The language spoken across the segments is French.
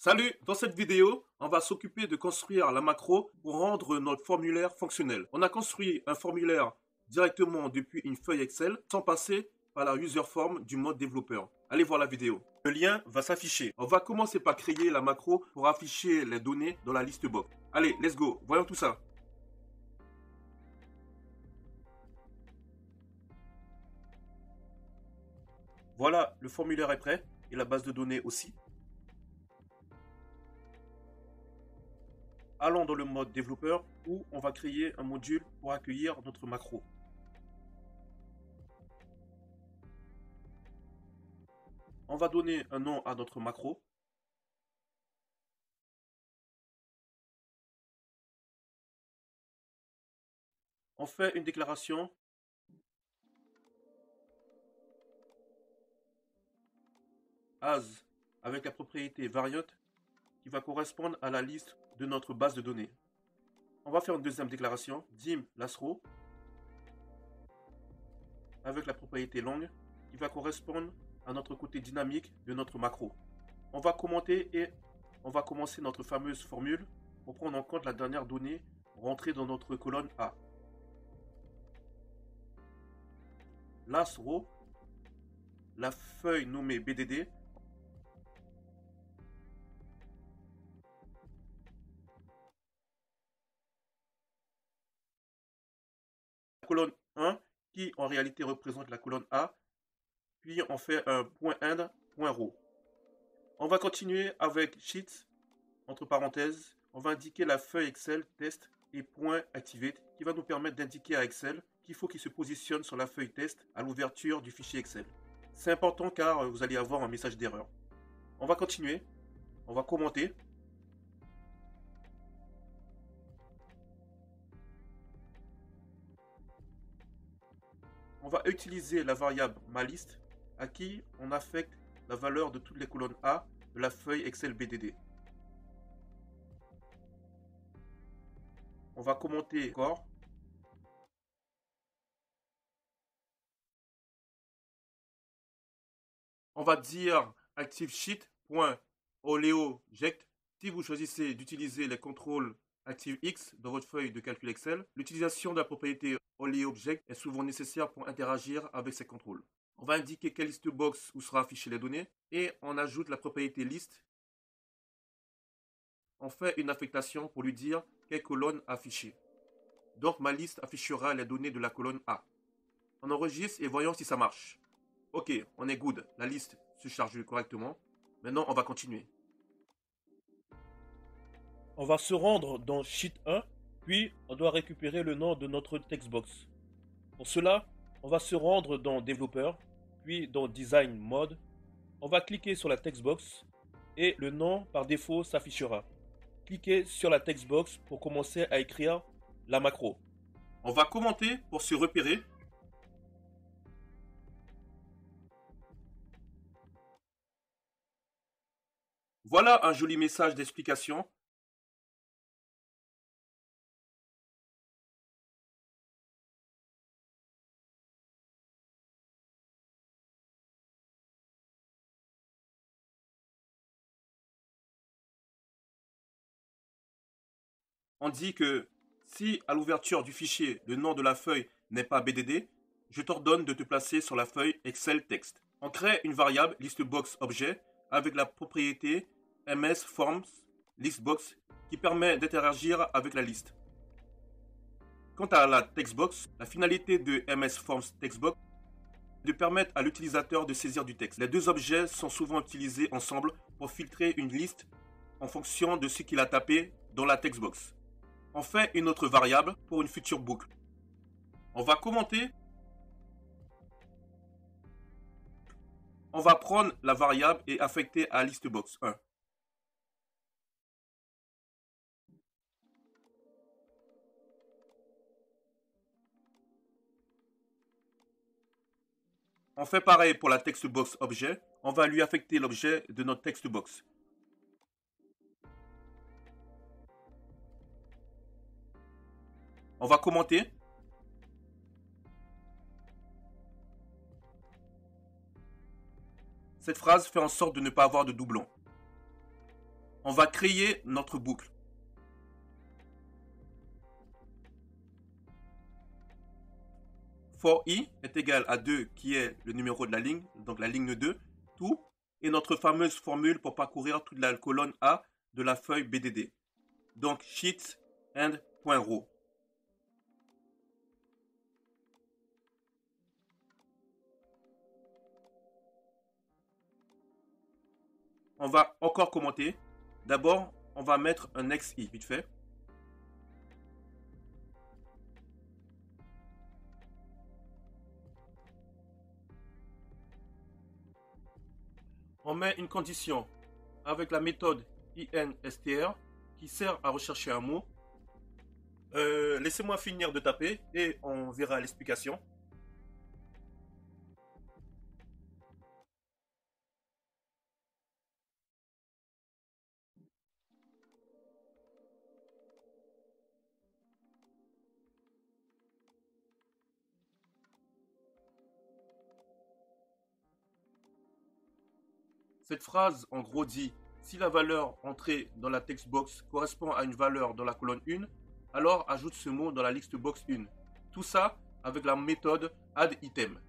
Salut, dans cette vidéo, on va s'occuper de construire la macro pour rendre notre formulaire fonctionnel. On a construit un formulaire directement depuis une feuille Excel sans passer par la user form du mode développeur. Allez voir la vidéo. Le lien va s'afficher. On va commencer par créer la macro pour afficher les données dans la liste box. Allez, let's go, voyons tout ça. Voilà, le formulaire est prêt et la base de données aussi. Allons dans le mode développeur où on va créer un module pour accueillir notre macro. On va donner un nom à notre macro. On fait une déclaration as avec la propriété variant qui va correspondre à la liste de notre base de données. On va faire une deuxième déclaration dim lastRow avec la propriété long qui va correspondre à notre côté dynamique de notre macro. On va commenter et on va commencer notre fameuse formule pour prendre en compte la dernière donnée rentrée dans notre colonne A. lastRow, la feuille nommée BDD, la colonne 1 qui en réalité représente la colonne A, puis on fait un .end, .row. On va continuer avec sheet, entre parenthèses, on va indiquer la feuille Excel test et .activate qui va nous permettre d'indiquer à Excel qu'il faut qu'il se positionne sur la feuille test à l'ouverture du fichier Excel. C'est important car vous allez avoir un message d'erreur. On va continuer, on va commenter. On va utiliser la variable malist à qui on affecte la valeur de toutes les colonnes A de la feuille Excel BDD. On va commenter encore. On va dire ActiveSheet.OleoJect. Si vous choisissez d'utiliser les contrôles ActiveX dans votre feuille de calcul Excel, l'utilisation de la propriété OleoJect est souvent nécessaire pour interagir avec ces contrôles. On va indiquer quelle liste box où sera affichée les données et on ajoute la propriété list. On fait une affectation pour lui dire quelle colonne afficher. Donc ma liste affichera les données de la colonne A. On enregistre et voyons si ça marche. Ok, on est good, la liste se charge correctement. Maintenant, on va continuer. On va se rendre dans Sheet 1, puis on doit récupérer le nom de notre textbox. Pour cela, on va se rendre dans Développeur, puis dans Design Mode. On va cliquer sur la textbox et le nom par défaut s'affichera. Cliquez sur la textbox pour commencer à écrire la macro. On va commenter pour se repérer. Voilà un joli message d'explication. On dit que si à l'ouverture du fichier, le nom de la feuille n'est pas BDD, je t'ordonne de te placer sur la feuille Excel Text. On crée une variable listBoxObjet avec la propriété MSFormsListBox qui permet d'interagir avec la liste. Quant à la textbox, la finalité de MSFormsTextBox est de permettre à l'utilisateur de saisir du texte. Les deux objets sont souvent utilisés ensemble pour filtrer une liste en fonction de ce qu'il a tapé dans la textbox. On fait une autre variable pour une future boucle. On va commenter. On va prendre la variable et affecter à listbox 1. On fait pareil pour la textbox objet. On va lui affecter l'objet de notre textbox. On va commenter. Cette phrase fait en sorte de ne pas avoir de doublons. on va créer notre boucle. For i est égal à 2 qui est le numéro de la ligne, donc la ligne 2, tout, et notre fameuse formule pour parcourir toute la colonne A de la feuille BDD. Donc sheet end.row. On va encore commenter. D'abord, on va mettre un XI vite fait. On met une condition avec la méthode instr qui sert à rechercher un mot. Laissez-moi finir de taper et on verra l'explication. Cette phrase, en gros, dit si la valeur entrée dans la textbox correspond à une valeur dans la colonne 1, alors ajoute ce mot dans la liste box 1. Tout ça avec la méthode addItem.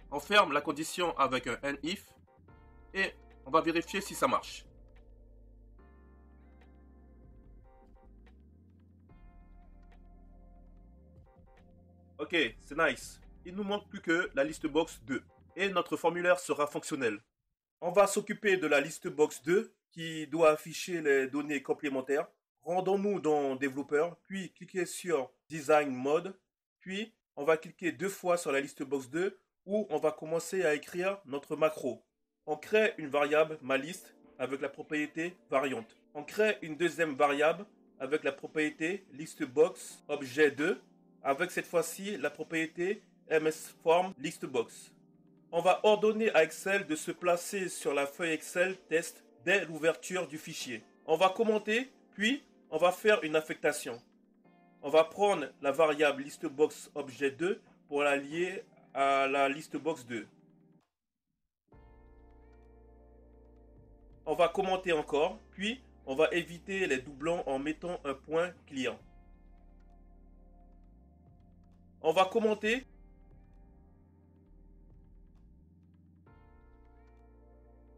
On ferme la condition avec un NIF et on va vérifier si ça marche. Ok, c'est nice. Il nous manque plus que la liste box 2 et notre formulaire sera fonctionnel. On va s'occuper de la liste box 2 qui doit afficher les données complémentaires. Rendons-nous dans développeur, puis cliquez sur Design Mode, puis on va cliquer 2 fois sur la liste box 2 où on va commencer à écrire notre macro. On crée une variable maliste avec la propriété variante. On crée une deuxième variable avec la propriété listebox objet 2 avec cette fois-ci la propriété msform listebox. On va ordonner à Excel de se placer sur la feuille Excel test dès l'ouverture du fichier. On va commenter, puis on va faire une affectation. On va prendre la variable listebox objet 2 pour la lier à la listebox 2. On va commenter encore, puis on va éviter les doublons en mettant un point clear. On va commenter.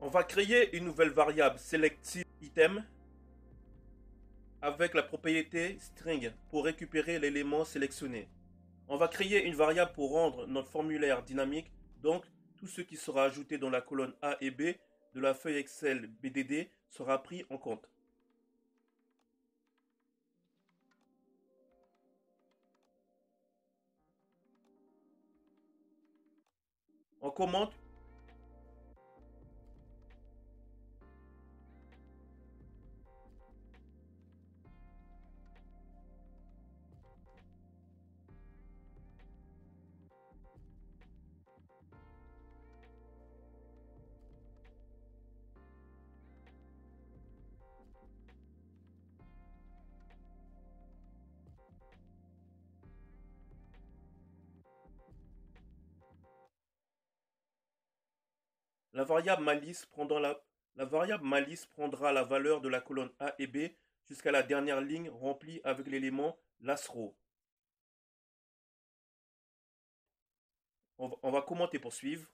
On va créer une nouvelle variable selectItem avec la propriété string pour récupérer l'élément sélectionné. On va créer une variable pour rendre notre formulaire dynamique, donc tout ce qui sera ajouté dans la colonne A et B de la feuille Excel BDD sera pris en compte. On commente. La variable malice prendra la valeur de la colonne A et B jusqu'à la dernière ligne remplie avec l'élément lastRow. On va commenter pour suivre.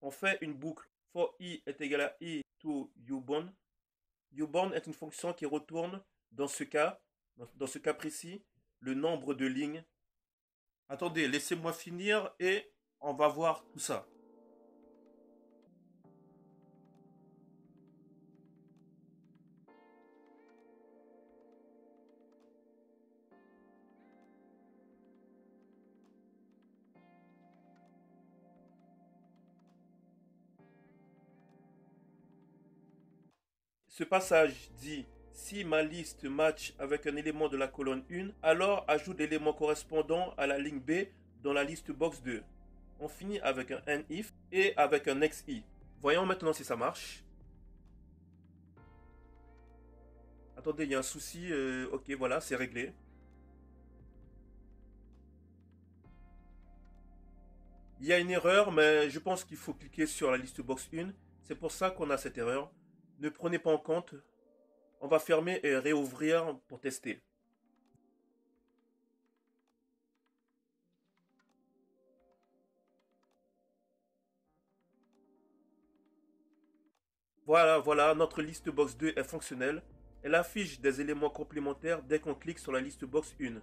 On fait une boucle for i est égal à i to uborn. Uborn est une fonction qui retourne dans ce cas précis le nombre de lignes. Attendez, laissez-moi finir et on va voir tout ça. Ce passage dit si ma liste match avec un élément de la colonne 1, alors ajoute l'élément correspondant à la ligne B dans la liste box 2. On finit avec un NIF et avec un XI. Voyons maintenant si ça marche. Attendez, il y a un souci. Ok, voilà, c'est réglé. Il y a une erreur, mais je pense qu'il faut cliquer sur la liste box 1. C'est pour ça qu'on a cette erreur. Ne prenez pas en compte. On va fermer et réouvrir pour tester. Voilà, notre liste box 2 est fonctionnelle. Elle affiche des éléments complémentaires dès qu'on clique sur la liste box 1.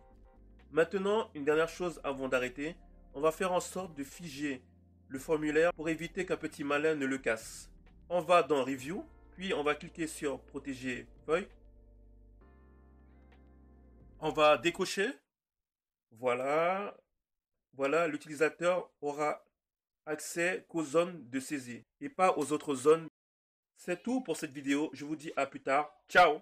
Maintenant, une dernière chose avant d'arrêter, on va faire en sorte de figer le formulaire pour éviter qu'un petit malin ne le casse. On va dans Review, puis on va cliquer sur Protéger feuille. On va décocher. Voilà, l'utilisateur aura accès qu'aux zones de saisie et pas aux autres zones. C'est tout pour cette vidéo. Je vous dis à plus tard. Ciao!